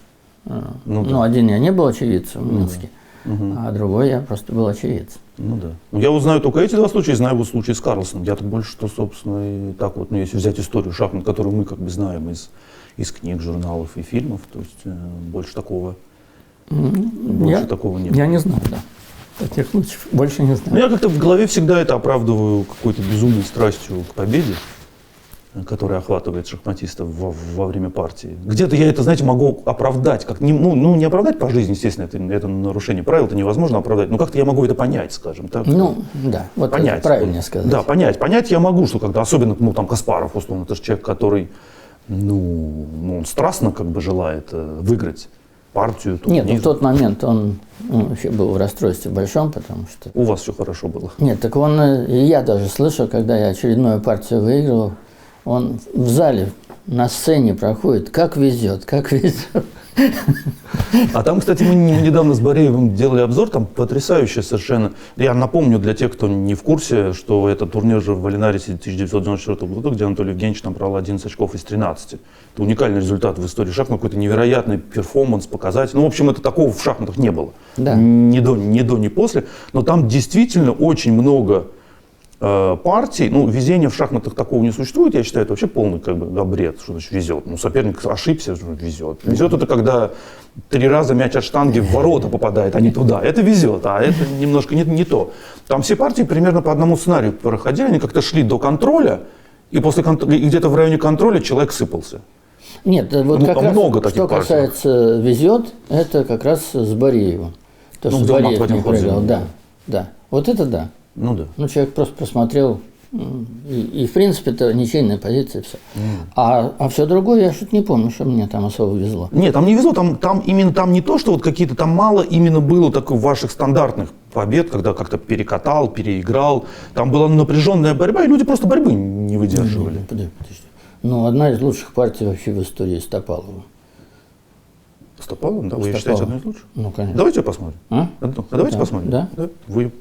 один я не был очевидцем в Минске. А другой я просто был очевидцем. Я знаю только эти 2 случая, знаю случай с Карлсоном. Я-то больше, что, собственно, и так вот, если взять историю шахмат, которую мы как бы знаем из книг, журналов и фильмов, то есть больше такого нет. Я не знаю, да. Таких случаев больше не знаю. Я как-то в голове всегда это оправдываю какой-то безумной страстью к победе, которая охватывает шахматистов во время партии. Где-то я это, знаете, могу оправдать, не оправдать по жизни, естественно, это нарушение правил, это невозможно оправдать, но как-то я могу это понять, скажем так. Да, вот понять, это правильно сказать. Да, понять я могу, что когда, особенно, там Каспаров, условно, это же человек, который, он страстно как бы желает выиграть. партию. Нет, в тот момент он вообще был в расстройстве большом, потому что... У вас все хорошо было. Нет, так он, и я даже слышал, когда я очередную партию выигрывал, он в зале на сцене проходит, как везет, как везет. А там, кстати, мы недавно с Бореевым делали обзор, там потрясающе совершенно. Я напомню для тех, кто не в курсе, что это турнир же в Валинарисе 1994 года, где Анатолий Евгеньевич набрал 11 очков из 13. Это уникальный результат в истории шахмат, какой-то невероятный перформанс, показатель. Ну, в общем, это такого в шахматах не было. Да. Ни до, ни после. Но там действительно очень много партий, ну, везения в шахматах такого не существует, я считаю, это вообще полный как бы бред, что значит везет. Ну, соперник ошибся, что везет. Везет это когда 3 раза мяч от штанги в ворота попадает, а не туда. Это везет, а это немножко не то. Там все партии примерно по одному сценарию проходили, они как-то шли до контроля, и после и где-то в районе контроля человек сыпался. Нет, вот Ну, как раз, много таких что партий. касается везет, это как раз с Бореевым. То, Ну, что где он Бореев Вадим не проиграл, Ходзин, да, да. Вот это да. Ну да. Ну, человек просто просмотрел, и в принципе, это ничейная позиция, все. А все другое, я что-то не помню, что мне там особо везло. Нет, там не везло, там именно там не то, что вот какие-то, там мало именно было таких ваших стандартных побед, когда как-то перекатал, переиграл. Там была напряженная борьба, и люди просто борьбы не выдерживали. Подожди. Ну, одна из лучших партий вообще в истории с Топаловым. С Топаловым, да? Вы С считаете Топаловым. одной из лучших? Ну, конечно. Давайте посмотрим. А? Давайте Да. посмотрим. Да. Вы...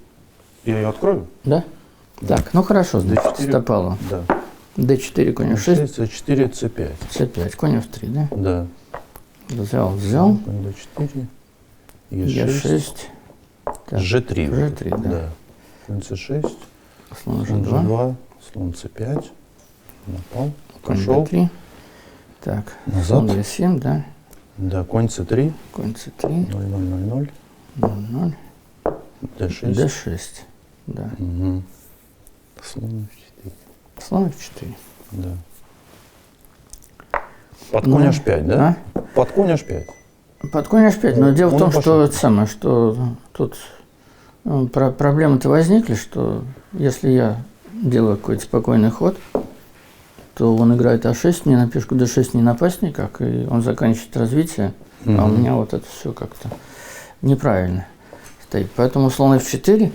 Я ее открою? Да? Так, ну хорошо, значит, с Топаловым. Да. D4, конь F6, C4, C5. C5, конь F3, да? Да. Взял. Конь D4. E6. Так, G3. G3, да. Конь C6. Слон Слон G2, G2. Слон C5. Напал. конь Пошел. D3. Так, Назад. слон E7, да? Да, конь C3. Конь C3, 0, 0, 0, 0, D6. D6, да. Угу. Слон F4. Слон F4. Да. Под конь H5, да? Под конь H5. Под конь H5, но дело в Он том, пошел. что это самое, что тут проблемы-то возникли, что если я делаю какой-то спокойный ход, то он играет А6, мне на пешку D6 не напасть никак, и он заканчивает развитие, а у меня вот это все как-то неправильно стоит. Поэтому слон F4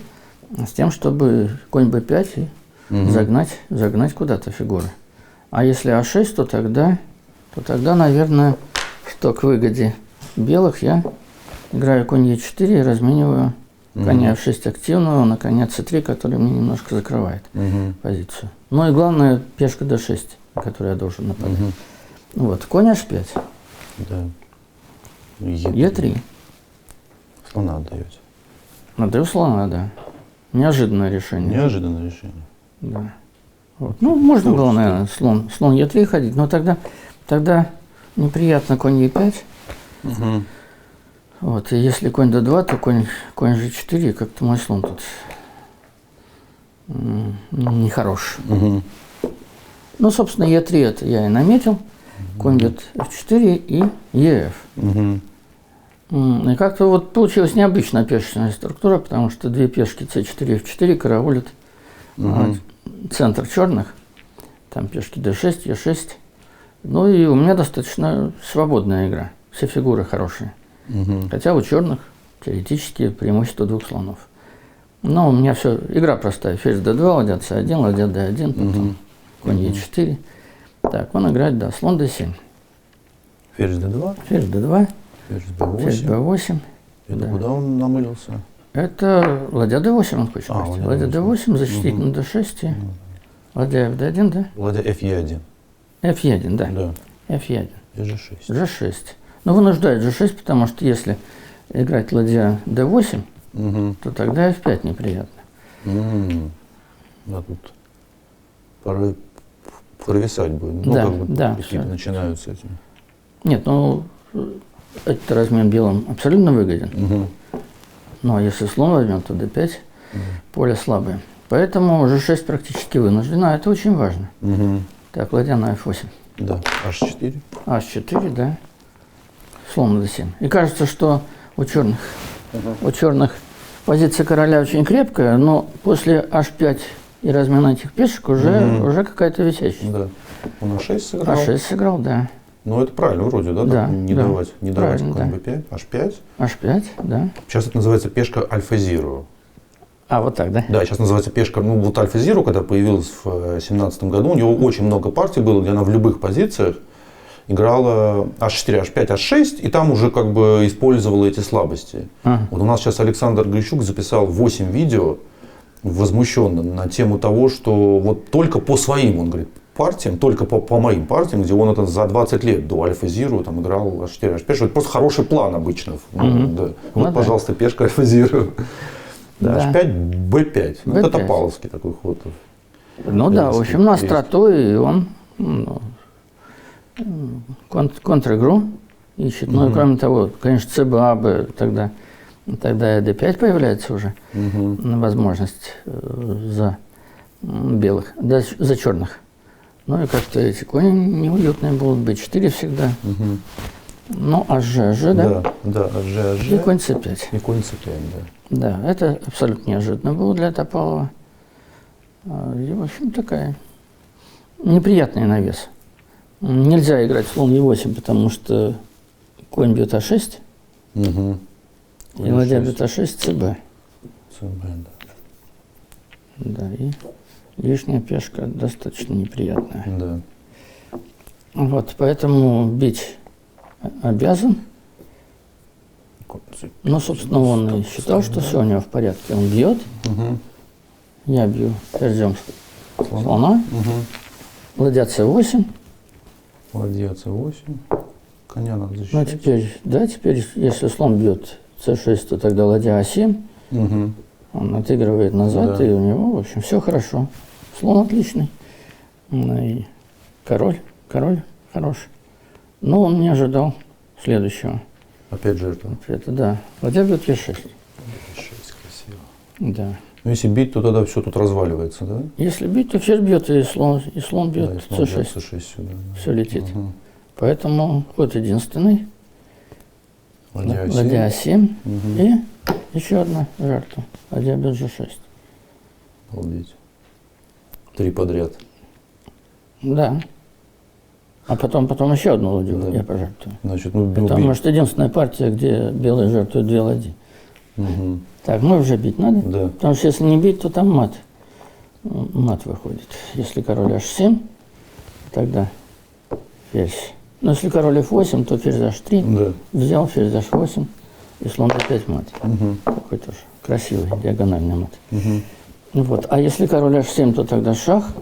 с тем, чтобы конь B5 и загнать куда-то фигуры. А если А6, то тогда, наверное, что к выгоде белых я играю конь Е4 и размениваю коня F6 активного на коня C3, который мне немножко закрывает позицию. Ну и главное, пешка D6, на которую я должен нападать. Вот, конь H5, Да. Е3. Слона отдаете. Отдаю слона, да. Неожиданное решение. Неожиданное решение. Да. Вот. Ну, можно было, наверное, слон Е3 ходить, но тогда неприятно конь Е5. Вот, и если конь d2, то конь g4, и как-то мой слон тут нехорош. Ну, собственно, e3 это я и наметил. Конь бьет f4 и ef. И как-то вот получилась необычная пешечная структура, потому что две пешки c4 и f4 караулят центр черных. Там пешки d6, e6. Ну и у меня достаточно свободная игра. Все фигуры хорошие. Хотя у черных теоретически преимущество двух слонов. Но у меня все, игра простая. Ферзь d2, ладья c1, ладья d1, потом конь e4. Так, он играет, да, слон d7. Ферзь d2. Ферзь d2, Ферзь b8. ферзь b8. Это да. куда он намылился? Это ладья d8 он хочет пойти. Ладья d8, защитить на d6. Ладья fd1, да? Ладья fe1. f1, да. Да. f1. И g6. g6. Но вынуждает g6, потому что если играть ладья d8, то тогда f5 неприятно. Да, тут провисать будет. Ну, Да, как бы да, какие-то всё. начинают с этим. Нет, ну, этот размен белым абсолютно выгоден. Ну, а если слон возьмем, то d5, поле слабое. Поэтому g6 практически вынужден, а это очень важно. Так, ладья на f8. Да. H4. h4, да. Слон на d7. И кажется, что у черных позиция короля очень крепкая, но после h5 и размена этих пешек уже какая-то висящая. Да. Он А6 сыграл. А6 сыграл, да. Ну, это правильно вроде, да? Да, Так не да, давать, не давать правильно, конь да. b5, h5. H5, да. Сейчас это называется пешка альфа-зиру. А, вот так, да? Да, сейчас называется пешка, ну, вот альфа-зиру, когда появилась в 2017 году, у него очень много партий было, где она в любых позициях играла h4, h5, h6, и там уже как бы использовала эти слабости. Ага. Вот у нас сейчас Александр Грищук записал 8 видео возмущенно на тему того, что вот только по своим, он говорит, партиям, только по моим партиям, где он это за 20 лет до Альфа-Зиру там играл h4, h5, что это просто хороший план обычно. Ну, да. Вот, да. пожалуйста, пешка Альфа-Зиру. Да, Да. h5, b5. Ну, это B5. топаловский такой ход. Ну да, в общем, на Есть. остроту, и он контр-игру ищет. Ну и кроме того, конечно, ЦБА бы тогда и d5 появляется уже, возможность за белых, за черных. Ну и как-то эти кони неуютные будут, b4 всегда. Ну, АЖ, да? Да, h, И конь c5. и конь c5, да. Да, это абсолютно неожиданно было для Топалова. И, в общем, такая неприятный навес. Нельзя играть слон e8, потому что конь бьет а6, Угу. и ладья бьет а6, цб. цб, да. Да, и лишняя пешка достаточно неприятная. Да. Вот, поэтому бить обязан. Конь c5. Но, собственно, он и считал, что все у него в порядке. Он бьет, Угу. я бью ферзем слона, ладья c8. Ладья c8. Коня надо Ну, защищать. теперь, если слон бьет c6, то тогда ладья а7. Угу. Он отыгрывает назад, Да. и у него, в общем, все хорошо. Слон отличный. Ну и король хороший. Но он не ожидал следующего. Опять жертва. Это да. Ладья бьет e6. 6 красиво. Да. Ну, если бить, то тогда все тут разваливается, да? Если бить, то ферзь бьет, и слон Да, бьет и слон бьет c6. c6 сюда. Да. Все летит. Мгм. Поэтому ход единственный. Ладья a7. Ладья а7. Мгм. И еще одна жертва. Ладья бьет g6. Обалдеть. 3 подряд. Да. А потом еще одну ладью Да. я пожертвую. Значит, ну, бил, Это, может, единственная партия, где белые жертвуют две ладьи. Угу. Так, ну уже бить надо? Да. Потому что если не бить, то там мат. Мат выходит. Если король h7, тогда ферзь. Но если король f8, то ферзь h3. Да. Взял ферзь h8, и слон d5 мат. Угу. Такой тоже красивый диагональный мат. Угу. Вот. А если король h7, то тогда шах.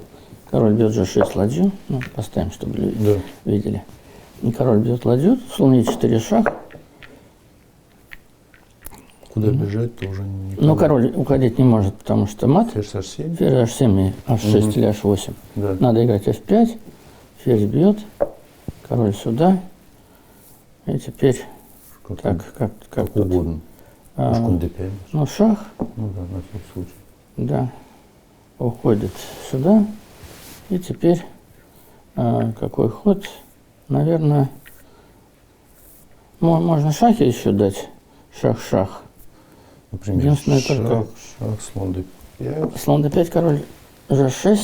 Король бьет g6 ладью. Ну, поставим, чтобы Да. видели. И король бьет ладью. Слон e4 шах. Куда бежать, тоже не Но король уходить не может, потому что мат. Ферзь h7. Ферзь h7 и h6 или h8. Да. Надо играть f5. Ферзь бьет. Король сюда. И теперь Как, как тут? угодно. Может, конь d5. Ну, шах, Ну да, на всякий случай. да, уходит сюда. И теперь какой ход? Наверное, можно шахи еще дать. Шах-шах. Например, Единственное шах, только- шах, слон d5. Слон d5, король g6.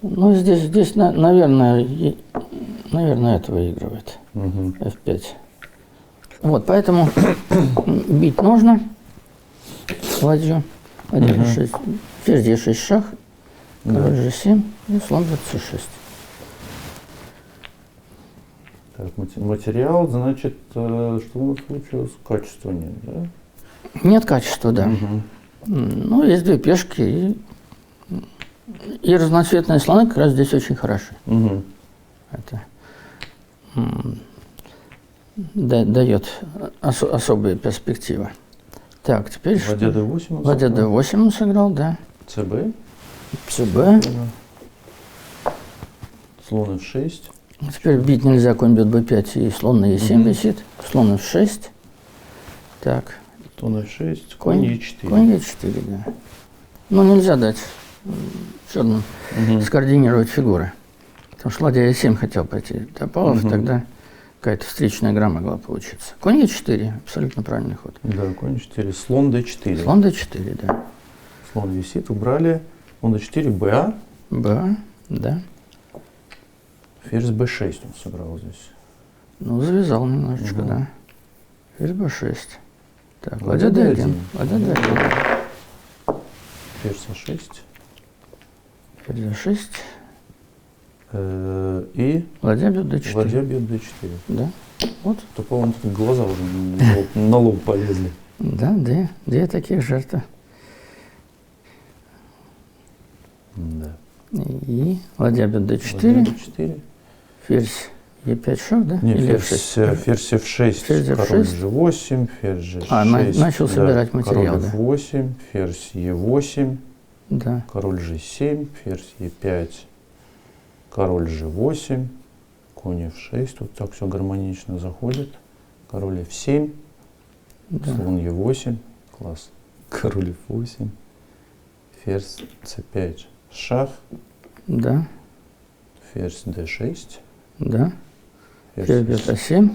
Ну, здесь наверное, это выигрывает. Угу. f5. Вот, поэтому бить нужно ладью. Ладья g6. Ферзь e6 шах. Король g7 и слон бьет c6. Так, материал, значит, что у нас случилось? Качества нет, да? Нет качества, да. Ну, есть две пешки, и разноцветные слоны как раз здесь очень хороши. Угу. Это дает особые перспективы. Так, теперь Ладья что? d8. Ладья d8 он сыграл, да. cb. cb. Слон f6. Теперь бить нельзя, конь бьет b5, и слон на e7 висит. Слон f6. Так, Слон f6. Конь e4. конь e4, да. Ну, нельзя дать черным скоординировать фигуры. Потому что ладья e7 хотел пойти Топалов, тогда какая-то встречная игра могла получиться. Конь e4, абсолютно правильный ход. Да, конь 4. Слон d4. Слон d4, да. Слон висит, убрали. Слон d4, ba. Б, да. Ферзь b6 он сыграл здесь. Ну, завязал немножечко, Мгм. да. Ферзь b6. Так, Ладья ладья d1. d1. Ладья d1. Ферзь a6. Ферзь d6. И Ладья бьет d4. ладья бьет d4. Да. Вот. Только он тут глаза уже на лоб полезли. Да, две таких жертвы. Да. И ладья бьет Ладья d4. d4. Ферзь e5 шаг, да? Нет, Или ферзь f6, Ферзь король f6. g8, ферзь g6. начал собирать материал, король да. f8, ферзь e8, Да. король g7, ферзь e5, король g8, конь f6. Тут так все гармонично заходит. Король f7, Да. слон e8, класс. Король f8, ферзь c5, шах, Да. ферзь d6, Да. ферзь Ферзь бьет a7.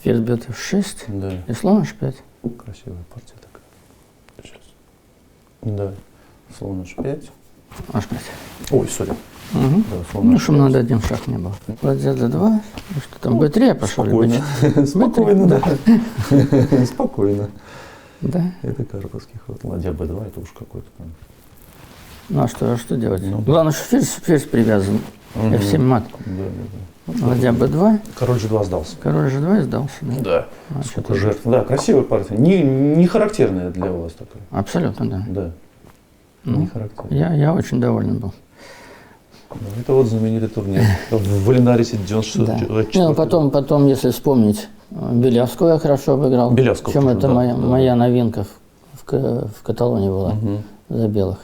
Ферзь бьет f6. Да, И слон h5. красивая партия такая. Сейчас. Да, слон h5. h5. Ой, сори. Угу. Да, слон Ну, h5. чтобы надо один шаг не было. Ладья d2. Ну, что там, b3 я пошел? или Спокойно. Спокойно, да. да. Спокойно. b4? Да. Это карповский ход. Ладья b2, это уж какой-то там. Ну, а что делать? Ну, Главное, что ферзь привязан. Мгм. f7 мат. Да. Ладья b2. Король g2 сдался. Король g2 и сдался. Да. Да. А, Сколько что-то- жертв. Да, красивая партия. Не характерная для вас такая. Абсолютно, да. Да. Ну, Не характерная. Я очень доволен был. Ну, это вот знаменитый турнир. В Валинарисе 94. Да. Ну, потом, если вспомнить, Белявскую я хорошо обыграл. Белявскую, Причем это да, моя новинка в Каталонии была Мгм. за белых.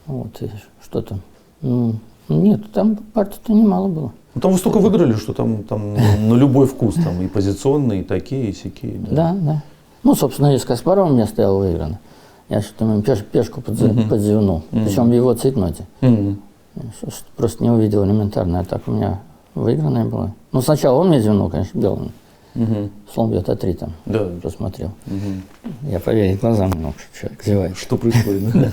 Вот, и что там? Ну, нет, там партий-то немало было. Ну, там вы столько выиграли, что там на любой вкус. Там и позиционные, и такие, и сякие. Да, да. Ну, собственно, и с Каспаровым у меня стоял выиграно. Я что-то ему пешку подзевнул. Причем в его цейтноте. Мгм. Просто не увидел элементарно. А так у меня выигранная была. Ну, сначала он мне зевнул, конечно, белым. Мгм. Слон бьет А3 там. Да. Посмотрел. Мгм. Я поверить глазам не мог, что человек зевает. Что происходит? Да?